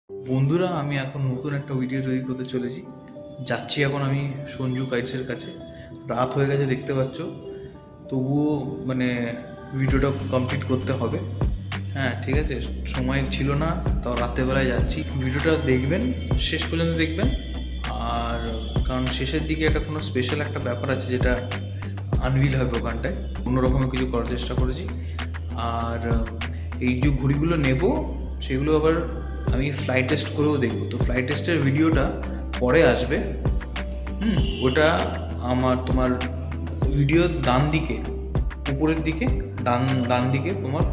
বন্ধুরা, আমি এখন নতুন একটা ভিডিও তৈরি করতে চলেছি। যাচ্ছি এখন আমি সঞ্জু কাইটসের কাছে। রাত হয়ে গেছে দেখতে পাচ্ছ, তবুও ভিডিওটা কমপ্লিট করতে হবে। হ্যাঁ ঠিক আছে, সময় ছিল না, তাও রাতেরবেলায় যাচ্ছি। ভিডিওটা দেখবেন, শেষ পর্যন্ত দেখবেন। আর কারণ শেষের দিকে একটা কোনো স্পেশাল একটা ব্যাপার আছে যেটা আনভিল হবে ওখানটায়। অন্যরকমের কিছু করার চেষ্টা করেছি। আর এই যে ঘুড়িগুলো নেব সেগুলো আবার আমি ফ্লাইট টেস্ট করেও দেখবো। তো ফ্লাইট টেস্টের ভিডিওটা পরে আসবে। ওটা তোমার ভিডিওর ডান দিকে, উপরের দিকে ডান দিকে তোমার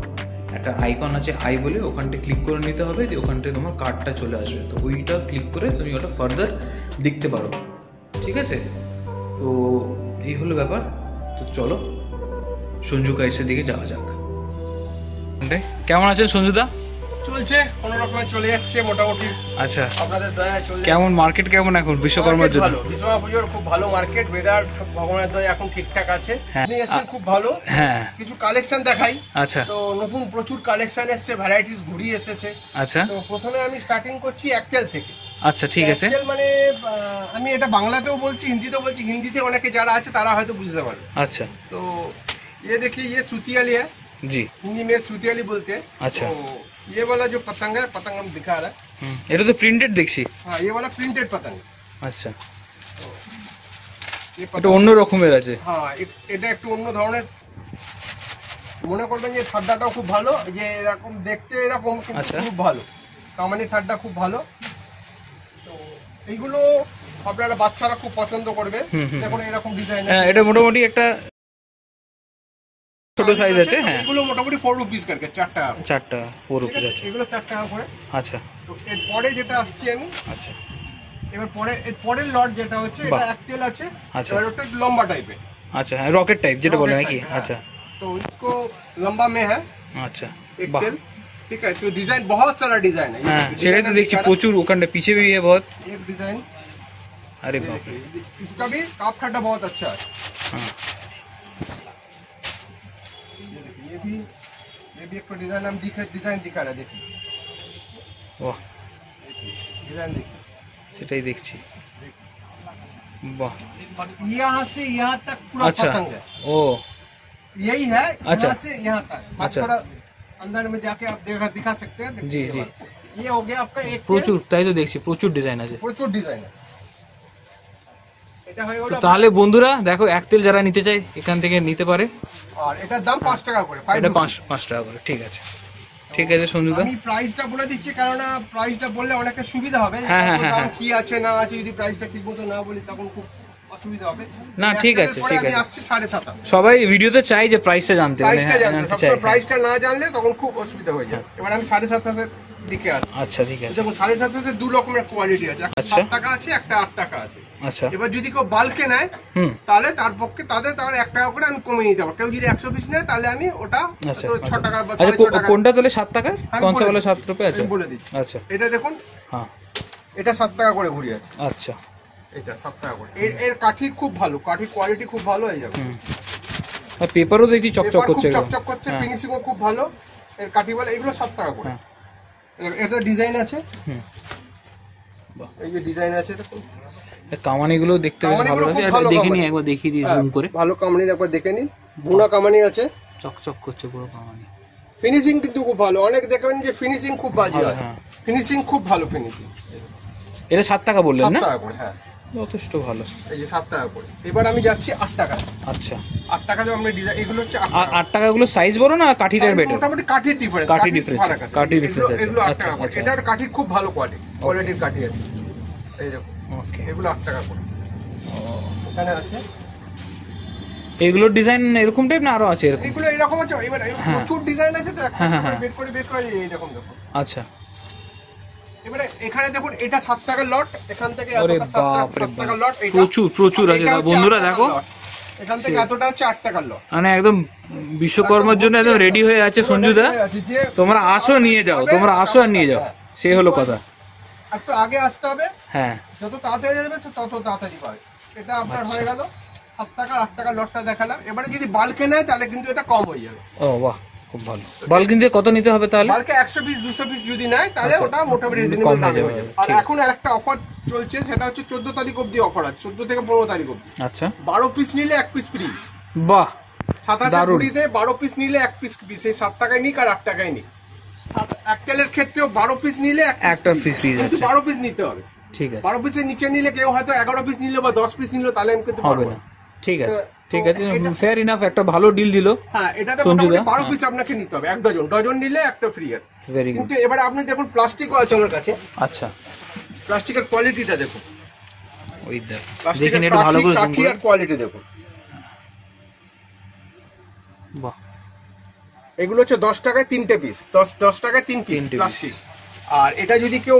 একটা আইকন আছে, আই বলে, ওখানটায় ক্লিক করে নিতে হবে। যে ওখানটায় তোমার কার্ডটা চলে আসবে, তো ওইটা ক্লিক করে তুমি ওটা ফার্দার দেখতে পারো। ঠিক আছে, তো এই হলো ব্যাপার। তো চলো সঞ্জু কাইটসের দিকে যাওয়া যাক। কেমন আছেন সঞ্জুদা? চলছে কোন রকমে, চলে যাচ্ছে মোটামুটি। আচ্ছা, আপনাদের দয়া চলে। কেমন মার্কেট কেমন এখন বিশ্বকর্মার জন্য? ভালো, বিশ্বকর্মা পুজোর খুব ভালো মার্কেট। ওয়েদার ভগবানের দয়া এখন ঠিকঠাক আছে। আপনি এসেছেন খুব ভালো। হ্যাঁ, কিছু কালেকশন দেখাই। আচ্ছা, তো নতুন প্রচুর কালেকশন এসেছে, ভ্যারাইটিস ঘুড়ি এসেছে। আচ্ছা, তো প্রথমে আমি স্টার্টিং করছি একটেল থেকে। আচ্ছা ঠিক আছে। একটেল মানে আমি এটা বাংলাতেও বলছি, হিন্দিতেও বলছি। হিন্দিতে অনেকে যারা আছে তারা হয়তো বুঝতে পারবে। আচ্ছা, তো देखिए ये सूतियाली है जी, हिंदी में सूतियाली बोलते हैं। अच्छा, तो ये वाला जो पतंग है, पतंग हम दिखा रहा है। এটা তো প্রিন্টেড দেখছি। हाँ, ये वाला प्रिंटेड पतंग। আচ্ছা, ये এটা অন্য রকমের আছে। হ্যাঁ, এটা একটু অন্য ধরনের। মনে করবেন যে ঠাড্ডাটাও খুব ভালো, যে এরকম দেখতে এরকম কিন্তু খুব ভালো। কামানি ঠাড্ডা খুব ভালো। তো এইগুলো আপনারা বাচ্চারা খুব পছন্দ করবে। দেখুন এরকম ডিজাইন। হ্যাঁ, এটা মোটামুটি একটা ছোট সাইজ আছে। হ্যাঁ, এগুলো মোটামুটি 4 রুপিস করে, 4 টাকা। 4 টাকা 4 রুপিস আছে এগুলো 4 টাকা করে। আচ্ছা, তো এরপরে যেটা আসছি আমি, আচ্ছা, এবার পরের লট যেটা হচ্ছে, এটা একটেল আছে। আচ্ছা, এবার ওটা লম্বা টাইপের। আচ্ছা, হ্যাঁ, রকেট টাইপ যেটা বলে নাকি? আচ্ছা, तो इसको लंबा में है। अच्छा, एक तेल, ठीक है। तो डिजाइन बहुत सारा डिजाइन है। हाँ, সেটাই তো দেখছি প্রচুর। ওখানে পিছে भी है बहुत। एक डिजाइन, अरे बाप रे, इसका भी काफ ठाडा बहुत अच्छा है। हाँ, ये भी एक डिजाइन हम डिजाइन दिखा रहे हैं। देखिए वाह, डिजाइन देखिए, সেটাই দেখছি। বাহ, और यहाँ से यहाँ तक पूरा अच्छा, पतंग है। ओ यही है, अच्छा, यहाँ से यहाँ तक। अच्छा, थोड़ा अंदर में जाके आप दिखा सकते हैं। जी जी, ये हो गया आपका एक প্রচুর। তাই তো দেখছি প্রচুর ডিজাইন আছে, প্রচুর ডিজাইন আছে। এটা হয়ে গেল। তাহলে বন্ধুরা দেখো, একতেল যারা নিতে চায় এখান থেকে নিতে পারে। আর এটার দাম 5 টাকা করে। এটা 5 টাকা করে। ঠিক আছে, ঠিক আছে সঞ্জুদা। আমি প্রাইসটা বলে দিচ্ছি, কারণ প্রাইসটা বললে অনেকের সুবিধা হবে। দাম কি আছে না আছে, যদি প্রাইসটা ঠিকমতো না বলি তখন খুব অসুবিধা হবে। না ঠিক আছে, ঠিক আছে। আসছে 7.5। সবাই ভিডিওতে চাই যে প্রাইসটা জানতে, সবসময় প্রাইসটা না জানলে তখন খুব অসুবিধা হয়ে যায়। এবার আমি 7.5 দিকে আসছি। আচ্ছা ঠিক আছে। দেখো 7.5 দু রকমের কোয়ালিটি আছে, একটা 7 টাকা আছে, একটা 8 টাকা আছে। আচ্ছা, এবার যদি কেউ বাল্কে নেয় তাহলে তার পক্ষে তাদের 1 টাকা করে আমি কমিয়ে নিতে পারবো। কেউ যদি 100 পিস নেয় তাহলে আমি ওটা 6 টাকা বা 6.5 টাকা। কোনটা তাহলে 7 টাকা? কোনটা বলে 7 রুপিয়া আছে? বলে দিচ্ছি। আচ্ছা, এটা দেখুন, হ্যাঁ, এটা 7 টাকা করে ঘুরি আছে। আচ্ছা, এটা 7 টাকা করে। এর কাঠি খুব ভালো, কাঠি কোয়ালিটি খুব ভালো। এই যাবে, আর পেপারও দেখছি চকচক করছে, চকচক করছে, ফিনিশিংও খুব ভালো। এর কাঠি বলে এগুলো 7 টাকা করে। এটা ডিজাইন আছে। এই যে ডিজাইন আছে দেখুন, কামানিগুলো দেখতে বেশ ভালো লাগছে। এটা দেখে নি, একবার দেখিয়ে দিই জুম করে। ভালো কামানির একবার দেখে নিন। বুনা কামানি আছে, চকচক করছে পুরো কামানি। ফিনিশিং কিন্তু খুব ভালো। অনেক দেখবেন যে ফিনিশিং খুব বাজে হয়, ফিনিশিং খুব ভালো ফিনিশিং। এটা 7 টাকা বললেন না? 7 টাকা করে, হ্যাঁ, যথেষ্ট ভালো। এই যে 7 টাকা করে। এবার আমি যাচ্ছি 8 টাকা। আচ্ছা, 8 টাকা যে আমরা ডিজাইন, এগুলো হচ্ছে 8 টাকা। গুলো সাইজ বড় না কাঠিটার বেটার? মোটামুটি কাঠির ডিফারেন্স, কাঠি ডিফারেন্স আছে। এগুলো 8 টাকা করে। এটার কাঠি খুব ভালো কোয়ালিটির কাঠি আছে। এই দেখো, ওকে, এগুলো 8 টাকা করে। এখানে আছে এগুলোর ডিজাইন এরকম টাইপ না আরো আছে? এগুলো এরকম আছে। এবার প্রচুর ডিজাইন আছে, তো একটা বের করে এই রকম দেখো। আচ্ছা, এবারে এখানে দেখুন, এটা 7 টাকার লট। এখান থেকে এতটা 7 টাকার লট। প্রচুর আছে বন্ধুরা। দেখো এখান থেকে এতটা হচ্ছে 8 টাকার লট। মানে একদম বিশ্বকর্মার জন্য একদম রেডি হয়ে আছে সঞ্জুদা। তোমরা আসো, নিয়ে যাও, তোমরা আসো আর নিয়ে যাও, সেই হলো কথা। একটু আগে আসতে হবে। হ্যাঁ, যত তাড়াতাড়ি যাবে তত তাড়াতাড়ি পাবে। এটা আপনার হয়ে গেল 7 টাকা 8 টাকার লটটা দেখালাম। এবারে যদি বাল্কে নেয় তাহলে কিন্তু এটা কম হয়ে যাবে। ও বাহ, খুব ভালো। বাল্ক কিনতে কত নিতে হবে তাহলে? বাল্কে 100 পিস 200 পিস যদি নেয় তাহলে ওটা মোটামুটি রিজনেবল দামে হয়ে যাবে। আর এখন আরেকটা অফার চলছে, সেটা হচ্ছে 14 তারিখ অবধি অফার আছে, 14 থেকে 15 তারিখ অবধি। আচ্ছা, 12 পিস নিলে 1 পিস ফ্রি। বাহ, 27 কুড়িতে 12 পিস নিলে 1 পিস ফ্রি, সেই 7 টাকায় নিক আর 8 টাকায় নিক। এক তেলের ক্ষেত্রেও 12 পিস নিলে একটা পিস ফ্রি আছে, 12 পিস নিতে হবে। ঠিক আছে। 12 পিসের নিচে নিলে কেউ হয়তো 11 পিস নিল বা 10 পিস নিল, তাহলে আমি কিন্তু হবে না। ঠিক আছে, ঠিক আছে, ফেয়ার ইনাফ, একটা ভালো ডিল দিল। হ্যাঁ, এটাতে মোটামুটি 12 পিস আপনাকে নিতে হবে, এক ডজন, ডজন নিলে একটা ফ্রি আছে। Very good. কিন্তু এবারে আপনি দেখুন প্লাস্টিকও আছে আমার কাছে। আচ্ছা, প্লাস্টিকের কোয়ালিটিটা দেখুন, ওই দেখ, প্লাস্টিকের দেখেন একটু ভালো করে জুম কাঠি করে। আর কোয়ালিটি দেখুন। বাহ, এগুলো হচ্ছে 10 টাকায় 3টে পিস, 10 টাকায় 3 পিস প্লাস্টিক। আর এটা যদি কেউ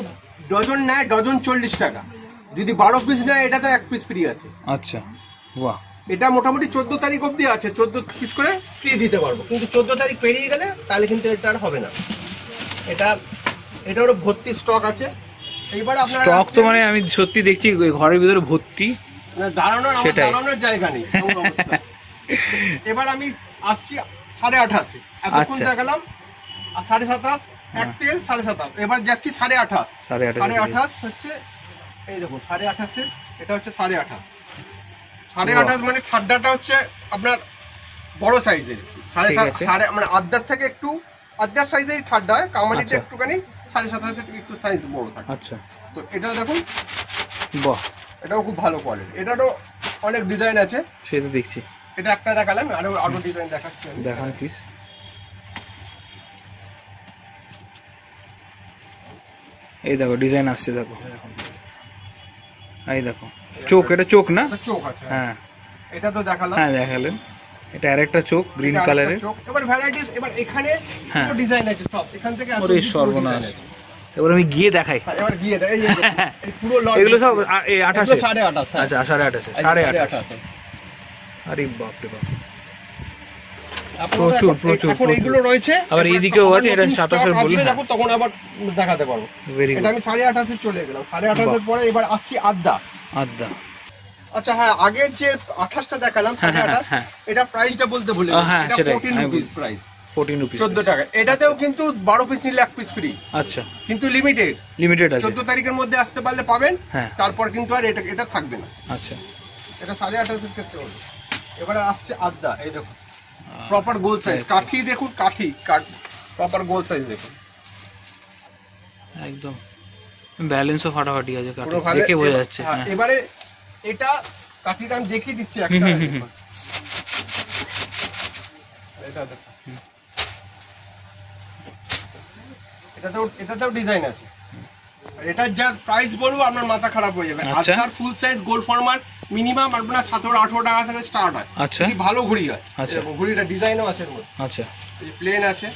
ডজন নেয়, ডজন 40 টাকা। যদি 12 পিস নেয়, এটাতে 1 পিস ফ্রি আছে। আচ্ছা, বাহ, এটা মোটামুটি 14 তারিখ অবধি আছে, 14 পিস করে ফ্রি দিতে পারবো। কিন্তু 14 তারিখ পেরিয়ে গেলে তাহলে কিন্তু এটা আর হবে না। এটা ওর ভর্তি স্টক আছে। এইবার আপনারা স্টক তো মানে আমি সত্যি দেখছি ঘরের ভিতরে ভর্তি, মানে দাঁড়ানোর জায়গা নেই এমন অবস্থা। এবার আমি আসছি 28.5, এতক্ষণ দেখালাম 27.5, এক তেল 27.5, এবার যাচ্ছি 28.5। 28.5 হচ্ছে, এই দেখুন 28.5, এটা হচ্ছে 28.5। 28.5 মানে ঠাড্ডাটা হচ্ছে আপনার বড় সাইজের, মানে আদ্যার থেকে একটু আদ্যার সাইজের ঠাড্ডা হয়, কামানিটা একটুখানি 27.5 থেকে একটু সাইজ বড় থাকে। আচ্ছা, তো এটা দেখুন, বাহ, এটাও খুব ভালো কোয়ালিটি। এটারও অনেক ডিজাইন আছে, সেটা দেখছি। এটা একটা দেখালাম, আরো ডিজাইন দেখাচ্ছি আমি। দেখান প্লিজ। এই দেখো ডিজাইন আসছে, দেখো, এই দেখো চোখ, এটা চোখ না? চোখ আছে, হ্যাঁ, এটা তো দেখালাম। হ্যাঁ দেখালেন, এটা আরেকটা চোখ গ্রিন কালারের। এবার ভ্যারাইটিস, এবার এখানে পুরো ডিজাইন আছে সব, এখান থেকে এত সর্বনাশ। এবার আমি গিয়ে দেখাই, এবার গিয়ে দেখ, এই পুরো লট, এগুলো সব 28। 28.5। আচ্ছা, 28.5, 28.5। আরে বাপ রে বাপ, প্রচুর প্রচুর এখন এইগুলো রয়েছে। আবার এইদিকেও আছে, এটা 27 বললেন, দেখো তখন আবার দেখাতে পারবো। এটা আমি 28.5 চলে গেলাম, 28.5 পরে এবার আসছি আদ্যা। আচ্ছা, হ্যাঁ, আগে যে 28টা দেখালাম 28.5, এটা প্রাইসটা বলতে ভুলে গেছি। এটা 14 রুপিস প্রাইস, 14 রুপিস, 14 টাকা। এটাতেও কিন্তু 12 পিস নিলে 1 পিস ফ্রি। আচ্ছা, কিন্তু লিমিটেড আছে, 14 তারিখের মধ্যে আসতে পারলে পাবেন, তারপর কিন্তু আর এটা থাকবে না। আচ্ছা, এটা 28.5 এর ক্ষেত্রে হলো। এবারে আসছে আদ্যা, এই দেখুন প্রপার গোল সাইজ, কাঠি দেখুন, কাঠি প্রপার গোল সাইজ দেখুন, একদম ব্যালেন্সও ফাটাফাটি আছে, কাঠি দেখে বোঝা যাচ্ছে। এবারে এটা কাঠিটা আমি দেখিয়ে দিচ্ছি একটা, এটা দেখুন, এটাতেও ডিজাইন আছে। এটা যা প্রাইস বলবো আপনার মাথা খারাপ হয়ে যাবে। Other full size gold former minimum আপনার 17-18 টাকা থেকে স্টার্ট হয়, যদি ভালো ঘড়ি হয়। আচ্ছা, ঘড়িটা ডিজাইনও আছে এর মধ্যে। আচ্ছা, এই প্লেন আছে,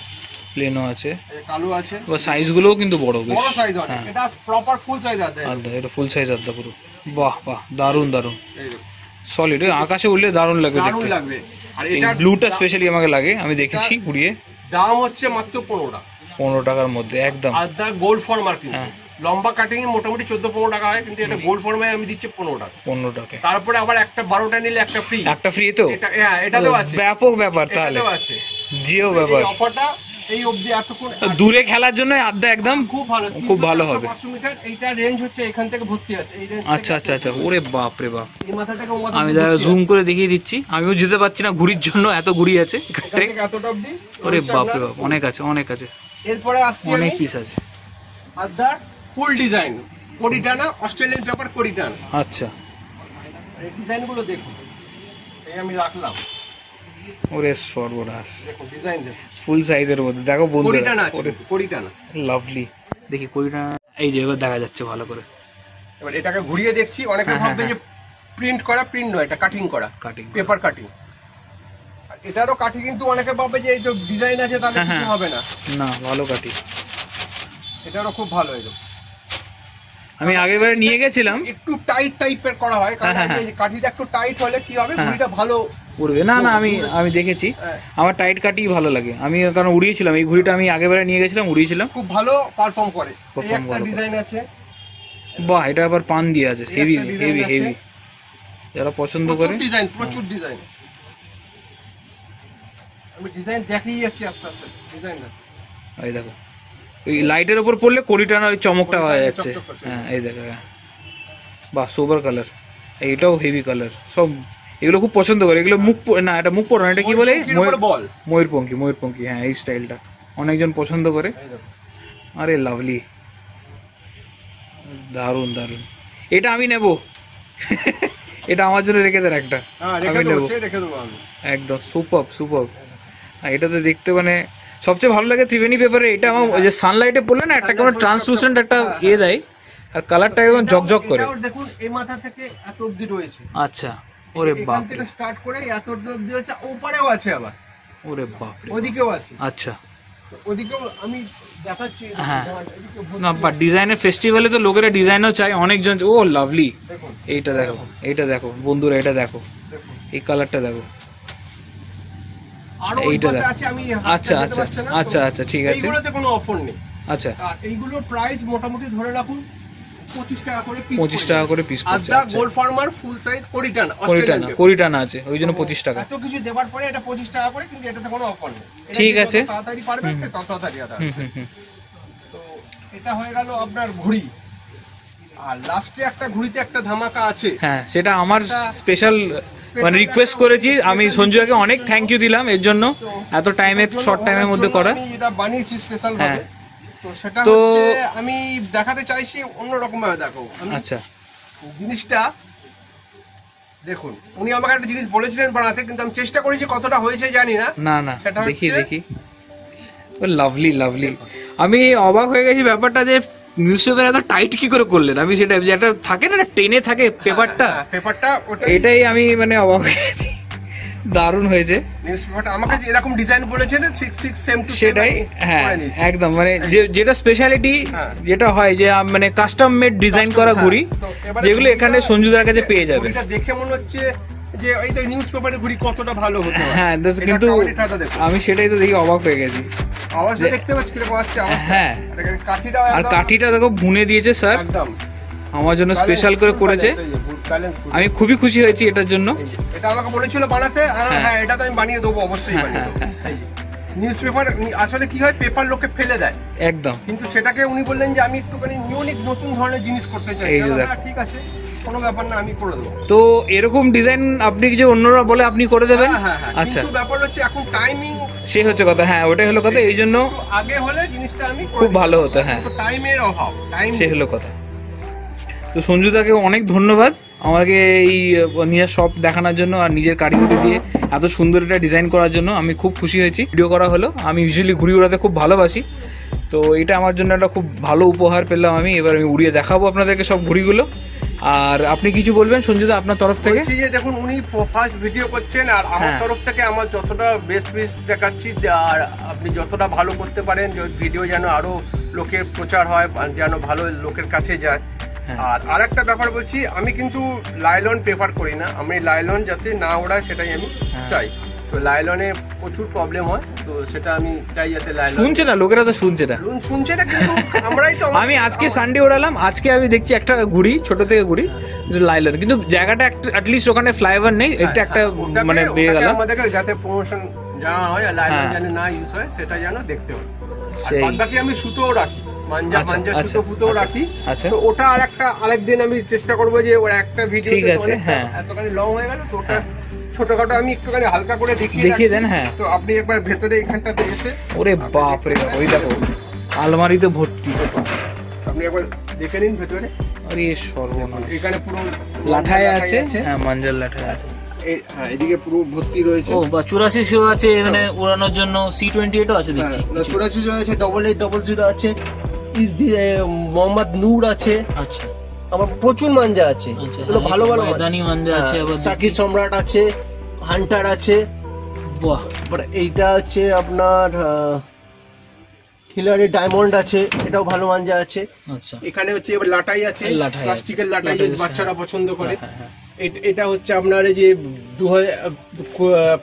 প্লেনও আছে, এই কালো আছে, ও সাইজগুলোও কিন্তু বড় সাইজ অনেক। এটা প্রপার ফুল সাইজ আছে, এটা ফুল সাইজ আছে পুরো। বাহ বাহ, দারুন দারুন, এই দেখো সলিড, আকাশে উড়লে দারুন লাগবে, দারুন লাগবে। আর এটা ব্লুটা স্পেশালি আমাকে লাগে, আমি দেখেছি ঘুরিয়ে। দাম হচ্ছে মাত্র 15 টাকার মধ্যে একদম। আর দা গোল্ড ফরমার, কিন্তু লম্বা কাটিং মোটামুটি 14-15 টাকা হয়, কিন্তু এটা গোল্ড ফরমায় আমি দিচ্ছি 15 টাকা। তারপরে আবার একটা 12টা নিলে একটা ফ্রি, তো এটাতেও আছে, ব্যাপক ব্যাপার। তাহলে আছে জিও ব্যাপার, অফারটা এই অবধি এতক্ষণ দূরে খেলার জন্য আড্ডা একদম খুব ভালো হবে। 500 মিটার এইটা রেঞ্জ হচ্ছে, এখান থেকে ভর্তি আছে এই রেঞ্জ। আচ্ছা আচ্ছা আচ্ছা, ওরে বাপ রে বাপ, এই মাথা থেকে ও মাথা, আমি জুম করে দেখিয়ে দিচ্ছি, আমিও যেতে পারছি না ঘুরির জন্য, এত ঘুরি আছে এতটা অবধি। ওরে বাপ রে বাপ, অনেক আছে, অনেক আছে। এরপরে আসছি, অনেক পিস আছে। আদার ফুল ডিজাইন, কোরিটানা, অস্ট্রেলিয়ান পেপার কোরিটানা। আচ্ছা, এই ডিজাইনগুলো দেখুন, এই আমি রাখলাম। ওরে সর্বনাশ, দেখো ডিজাইন দেখো, ফুল সাইজের মধ্যে দেখো বন্ধুরা, কোরিটানা আছে, কোরিটানা লাভলি। দেখি কোরিটানা, এই যে এবার দেখা যাচ্ছে ভালো করে। এবার এটাকে ঘুরিয়ে দেখছি, অনেকে ভাববে যে প্রিন্ট করা, প্রিন্ট নয়, এটা কাটিং করা, কাটিং পেপার কাটিং। এটারও কাঠি, কিন্তু অনেকে ভাবে যে এই তো ডিজাইন আছে তাহলে কিছু হবে না, না ভালো কাঠি, এটারও খুব ভালো। এই আমি আগেরবারে নিয়ে গেছিলাম, একটু টাইট টাইপের করা হয়, কারণ এই কাঠিটা একটু টাইট হলে কি হবে, ঘুড়িটা ভালো উড়বে। না না, আমি দেখেছি, আমার টাইট কাঠি ভালো লাগে, আমি কারণ উড়িয়েছিলাম এই ঘুড়িটা, আমি আগেরবারে নিয়ে গেছিলাম, উড়িয়েছিলাম, খুব ভালো পারফর্ম করে। এই একটা ডিজাইন আছে, বাহ, এটা আবার পান দিয়ে আছে, হেভি হেভি হেভি, যারা পছন্দ করে ডিজাইন, প্রচুর ডিজাইন। আমি ডিজাইন দেখিয়ে যাচ্ছি আস্তে আস্তে ডিজাইনটা। এই দেখো এই লাইটের উপর পড়লে কড়িটানা ওই চমকটা হয়ে যাচ্ছে। চকচক করছে। হ্যাঁ এই দেখো, হ্যাঁ বাহ সোবার কালার, এইটাও হেভি কালার। সব এগুলো খুব পছন্দ করে। এগুলো মুখ না, এটা মুখ পড়ো না, এটা কি বলে বল ময়ূরপঙ্খী। ময়ূরপঙ্খী হ্যাঁ, এই স্টাইলটা অনেকজন পছন্দ করে। আরে লাভলি, দারুন দারুন। এটা আমি নেব এটা আমার জন্য রেখে দেন একটা, আমি নেব একদম। Super super. এটাতে দেখতে মানে সবচেয়ে ভালো লাগে ত্রিবেণী পেপারে এটা আমার, ওই যে সানলাইটে পড়লে না একটা কেমন ট্রান্সলুসেন্ট একটা ইয়ে দেয়, আর কালারটা একদম ঝকঝক করে। দেখুন এই মাথা থেকে এত অবধি রয়েছে। আচ্ছা, ওরে বাপ, এখান থেকে স্টার্ট করে এত অবধি রয়েছে, ওপারেও আছে আবার, ওরে বাপ রে, ওদিকেও আছে। আচ্ছা ওদিকেও আমি দেখাচ্ছি। হ্যাঁ না, বাট ডিজাইনের ফেস্টিভ্যালে তো লোকেরা ডিজাইনও চাই অনেকজন। ও লাভলি, দেখুন এইটা দেখো, এইটা দেখো বন্ধুরা, এটা দেখো, দেখুন এই কালারটা দেখো, আরো এইটা এইটা দেখো। আছে। আমি আচ্ছা আচ্ছা আচ্ছা আচ্ছা ঠিক আছে। এইগুলোতে কোনো অফার নেই। আচ্ছা, আর এইগুলোর প্রাইস মোটামুটি ধরে রাখুন 25 টাকা করে পিস। 25 টাকা করে পিস পড়ছে। আদা গোল্ড ফার্মার ফুল সাইজ কোরিটানা, কোরিটানা, কোরিটানা আছে ওই জন্য 25 টাকা। এত কিছু দেওয়ার পরে এটা 25 টাকা করে, কিন্তু এটাতে কোনো অফার নেই। এটা ঠিক যত আছে। তাড়াতাড়ি পারবে তত তাড়াতাড়ি আদা। হুম। তো এটা হয়ে গেল আপনার ঘড়ি। আর লাস্টে একটা ঘড়িতে একটা ধামাকা আছে। হ্যাঁ, সেটা আমার স্পেশাল মানে রিকোয়েস্ট করেছি আমি সঞ্জয়কে, অনেক থ্যাংক ইউ দিলাম এর জন্য, এত টাইমে শর্ট টাইমের মধ্যে করা। আমি এটা বানিয়েছি স্পেশাল হ্যাঁ। ভাবে। তো সেটা তো হচ্ছে আমি দেখাতে চাইছি অন্য রকম ভাবে। দেখো আমি আচ্ছা জিনিসটা দেখুন, উনি আমাকে একটা জিনিস বলেছিলেন বানাতে, কিন্তু আমি চেষ্টা করেছি, কতটা হয়েছে জানি না। না না, সেটা দেখি হচ্ছে- দেখি, ও লাভলি লাভলি। আমি অবাক হয়ে গেছি ব্যাপারটা যে নিউজ পেপার এত টাইট কি করে করলেন। আমি সেটা যে একটা থাকে না, টেনে থাকে পেপারটা, পেপারটা ওটা এটাই আমি মানে অবাক হয়ে গেছি। দারুণ হয়েছে নিউজ পেপারটা। আমাকে যে এরকম ডিজাইন বলেছেন 66 সেম টু সেটাই। হ্যাঁ একদম, মানে যেটা স্পেশালিটি হ্যাঁ। যেটা হয় যে মানে কাস্টম মেড ডিজাইন করা ঘুড়ি, যেগুলো এখানে সঞ্জুদার কাছে পেয়ে যাবেন। এটা দেখে মনে হচ্ছে যে এই তো নিউজ পেপারের ঘুড়ি কতটা ভালো হতে পারে। হ্যাঁ কিন্তু আমি সেটাই তো দেখি অবাক হয়ে গেছি। আওয়াজটা দেখতে পাচ্ছি কিরকম আসছে আওয়াজ। হ্যাঁ, কাঠিটাও আর কাঠিটা দেখো ভুনে দিয়েছে স্যার, একদম আমার জন্য স্পেশাল করে করেছে। আমি খুবই খুশি হয়েছি এটার জন্য। এটা আমাকে বলেছিল বানাতে, আর হ্যাঁ এটা তো আমি বানিয়ে দেবো, অবশ্যই বানিয়ে দেবো। নিউজ পেপার আসলে কি হয়, পেপার লোকে ফেলে দেয় একদম, কিন্তু সেটাকে উনি বললেন যে আমি একটুখানি ইউনিক নতুন ধরনের জিনিস করতে চাই। এই যে দেখ। ঠিক আছে, কোনো ব্যাপার না, আমি করে দেবো। তো এরকম ডিজাইন আপনি যে অন্যরা বলে আপনি করে দেবেন? হ্যাঁ, আচ্ছা, কিন্তু ব্যাপার হচ্ছে এখন টাইমিং, সেই হচ্ছে কথা। হ্যাঁ ওটাই হলো কথা, এই জন্য আগে হলে জিনিসটা আমি খুব ভালো হতো। হ্যাঁ টাইমের অভাব, টাইম সেই হলো কথা। তো সঞ্জুদাকে অনেক ধন্যবাদ আমাকে এই নিজের শপ দেখানোর জন্য, আর নিজের কারিগরি দিয়ে এত সুন্দর একটা ডিজাইন করার জন্য। আমি খুব খুশি হয়েছি। ভিডিও করা হলো, আমি ইউজুয়ালি ঘুড়ি উড়াতে খুব ভালোবাসি, তো এটা আমার জন্য একটা খুব ভালো উপহার পেলাম আমি। এবার আমি উড়িয়ে দেখাবো আপনাদেরকে সব ঘুড়িগুলো। আর আপনি কিছু বলবেন সঞ্জুদা আপনার তরফ থেকে? যে দেখুন উনি ফার্স্ট ভিডিও করছেন, আর আমার তরফ থেকে আমার যতটা বেস্ট পিস দেখাচ্ছি, আর আপনি যতটা ভালো করতে পারেন ভিডিও যেন আরো লোকের প্রচার হয়, যেন ভালো লোকের কাছে যায়। আর আরেকটা ব্যাপার বলছি, আমি কিন্তু লাইলন প্রেফার করি না, আমি লাইলন যাতে না ওড়ায় সেটাই আমি চাই। তো লাইলনে প্রচুর প্রবলেম হয়, তো সেটা আমি চাই যাতে লাইলন শুনছে না, লোকেরা তো শুনছে না, শুনছে না, কিন্তু আমরাই তো আমি আজকে সানডে ওড়ালাম, আজকে আমি দেখছি একটা ঘুড়ি ছোট থেকে ঘুড়ি লাইলন, কিন্তু জায়গাটা অ্যাটলিস্ট ওখানে ফ্লাইওভার নেই, এটা একটা মানে পেয়ে গেলাম। আমাদের যাতে প্রমোশন জানা হয়, লাইলন যেন না ইউজ হয় সেটা যেন দেখতে হবে। আর বাকি আমি সুতোও রাখি, মাঞ্জা সুতো ফুটোও রাখি। তো ওটা আরেকদিন আমি চেষ্টা করবো যে ওর একটা ভিডিও এতখানি লং হয়ে গেল, তো ওটা ছোটখাটো আমি একটুখানি হালকা করে দেখিয়ে দেন। হ্যাঁ, তো আপনি একবার ভেতরে এখানটাতে এসে, ওরে বাপ রে, ওই দেখো আলমারিতে ভর্তি, আপনি একবার দেখে নিন ভেতরে। আরে সর্বনাশ, এখানে পুরো লাঠায় আছে। হ্যাঁ, মাঞ্জার লাঠায় আছে। হ্যাঁ, এদিকে পুরো ভর্তি রয়েছে। ও বা 84 শো আছে, মানে উড়ানোর জন্য C28 আছে দেখছি। 84 শো আছে, 8800 আছে, মোহাম্মদ নূর আছে। আচ্ছা, আমার প্রচুর মাঞ্জা আছে, এগুলো ভালো ভালো মাঞ্জা আছে, আবার সার্কিট সম্রাট আছে, হান্টার আছে। বাহ, এইটা হচ্ছে আপনার খিলারি ডায়মন্ড আছে, এটাও ভালো মাঞ্জা আছে। আচ্ছা, এখানে হচ্ছে এবার লাটাই আছে, প্লাস্টিকের লাটাই বাচ্চারা পছন্দ করে। এটা হচ্ছে আপনার এই যে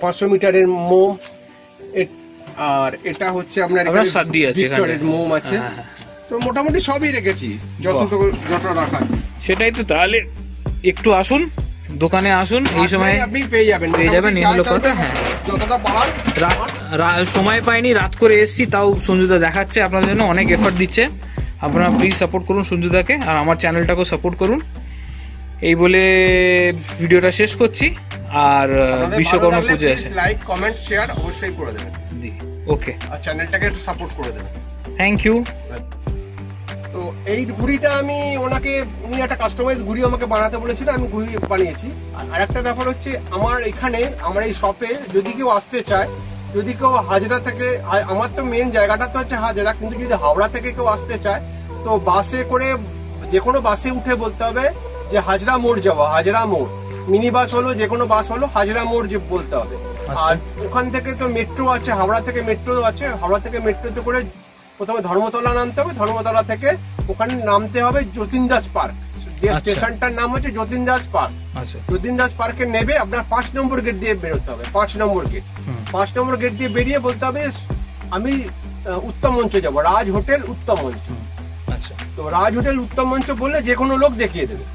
500 মিটারের মোম, আর এটা হচ্ছে আপনার ভিক্টরের মোম আছে। তো মোটামুটি সবই রেখেছি যতটা রাখা। সেটাই তো, তাহলে একটু আসুন দোকানে, আসুন এই সময় আপনি পেয়ে যাবেন, এই হলো কথা। হ্যাঁ, যতটা পাওয়ার সময় পাইনি, রাত করে এসেছি, তাও সঞ্জুদা দেখাচ্ছে আপনাদের জন্য, অনেক এফর্ট দিচ্ছে। আপনারা প্লিজ সাপোর্ট করুন সঞ্জুদাকে, আর আমার চ্যানেলটাকেও সাপোর্ট করুন। এই বলে ভিডিওটা শেষ করছি। আর বিশ্বকর্মা পুজো আছে, লাইক কমেন্ট শেয়ার অবশ্যই করে দেবেন। জি ওকে, আর চ্যানেলটাকে একটু সাপোর্ট করে দেবেন। Thank you. তো এই ঘুড়িটা আমি ওনাকে, উনি একটা কাস্টমাইজ ঘুড়ি আমাকে বানাতে বলেছিলেন, আমি ঘুড়ি বানিয়েছি। আর একটা ব্যাপার হচ্ছে আমার এখানে, আমার এই শপে যদি কেউ আসতে চায়, যদি কেউ হাজরা থেকে, আমার তো মেন জায়গাটা তো হচ্ছে হাজরা, কিন্তু যদি হাওড়া থেকে কেউ আসতে চায় তো বাসে করে, যে কোনো বাসে উঠে বলতে হবে যে হাজরা মোড় যাওয়া, হাজরা মোড়। মিনি বাস হলো, যে কোনো বাস হলো, হাজরা মোড় যে বলতে হবে। আর ওখান থেকে তো মেট্রো আছে, হাওড়া থেকে মেট্রো আছে, হাওড়া থেকে মেট্রোতে করে প্রথমে ধর্মতলা নামতে হবে, ধর্মতলা থেকে ওখানে নামতে হবে যতীন দাস পার্ক। যে স্টেশনটার নাম হচ্ছে যতীন দাস পার্ক। যতীন দাস পার্কে নেবে, আপনার 5 নম্বর গেট দিয়ে বেরোতে হবে, 5 নম্বর গেট। 5 নম্বর গেট দিয়ে বেরিয়ে বলতে হবে আমি উত্তম মঞ্চে যাবো, রাজ হোটেল উত্তম মঞ্চ। আচ্ছা, তো রাজ হোটেল উত্তম মঞ্চ বললে যে কোনো লোক দেখিয়ে দেবে।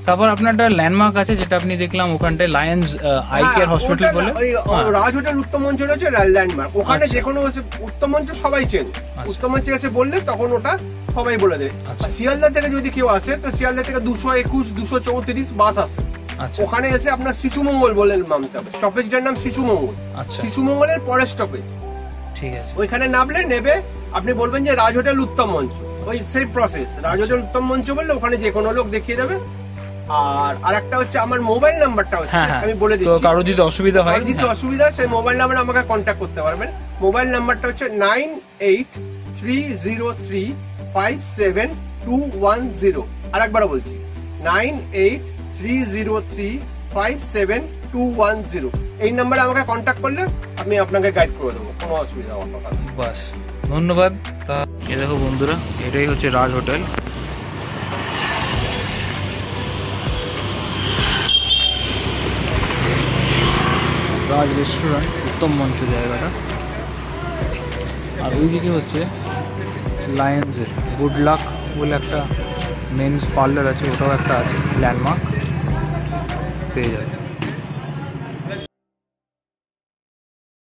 তারপর আপনার একটা ল্যান্ডমার্ক আছে যেটা আপনি দেখলাম ওখানটায়, লায়ন্স আই কেয়ার হসপিটাল বলে, রাজ হোটেল উত্তম মঞ্চ রয়েছে ল্যান্ডমার্ক। ওখানে যে কোনো উত্তম মঞ্চ সবাই চেনে, উত্তম মঞ্চে এসে বললে তখন ওটা সবাই বলে দেবে। আর শিয়ালদা থেকে যদি কেউ আসে তো শিয়ালদা থেকে 221, 234 বাস আসে। ওখানে এসে আপনার শিশুমঙ্গল বলে নামতে হবে, স্টপেজটার নাম শিশুমঙ্গল। শিশুমঙ্গলের পরের স্টপেজ, ঠিক আছে, ওইখানে নামলে নেবে, আপনি বলবেন যে রাজ হোটেল উত্তম মঞ্চ, ওই সেই প্রসেস, রাজ হোটেল উত্তম মঞ্চ বললে ওখানে যে কোনো লোক দেখিয়ে দেবে। আর আরেকটা হচ্ছে আমার মোবাইল নাম্বারটা হচ্ছে, আমি বলে দিচ্ছি, কারো যদি অসুবিধা হয়, যদি অসুবিধা সেই মোবাইল নাম্বারে আমাকে কন্ট্যাক্ট করতে পারবেন। মোবাইল নাম্বারটা হচ্ছে 9830357210। আরেকবার বলছি, 9830357210। এই নাম্বারে আমাকে কন্ট্যাক্ট করলে আমি আপনাকে গাইড করে দেবো, কোনো অসুবিধা হবে না। বাস, ধন্যবাদ। তা এ দেখো বন্ধুরা, এটাই হচ্ছে রাজ হোটেল। রাজ রেস্টুরেন্ট, উত্তম মঞ্চ জায়গাটা। আর ওইদিকে হচ্ছে লায়ন্সের গুড লাক বলে একটা মেন্স পার্লার আছে, ওটাও একটা আছে, ল্যান্ডমার্ক পেয়ে যাবে।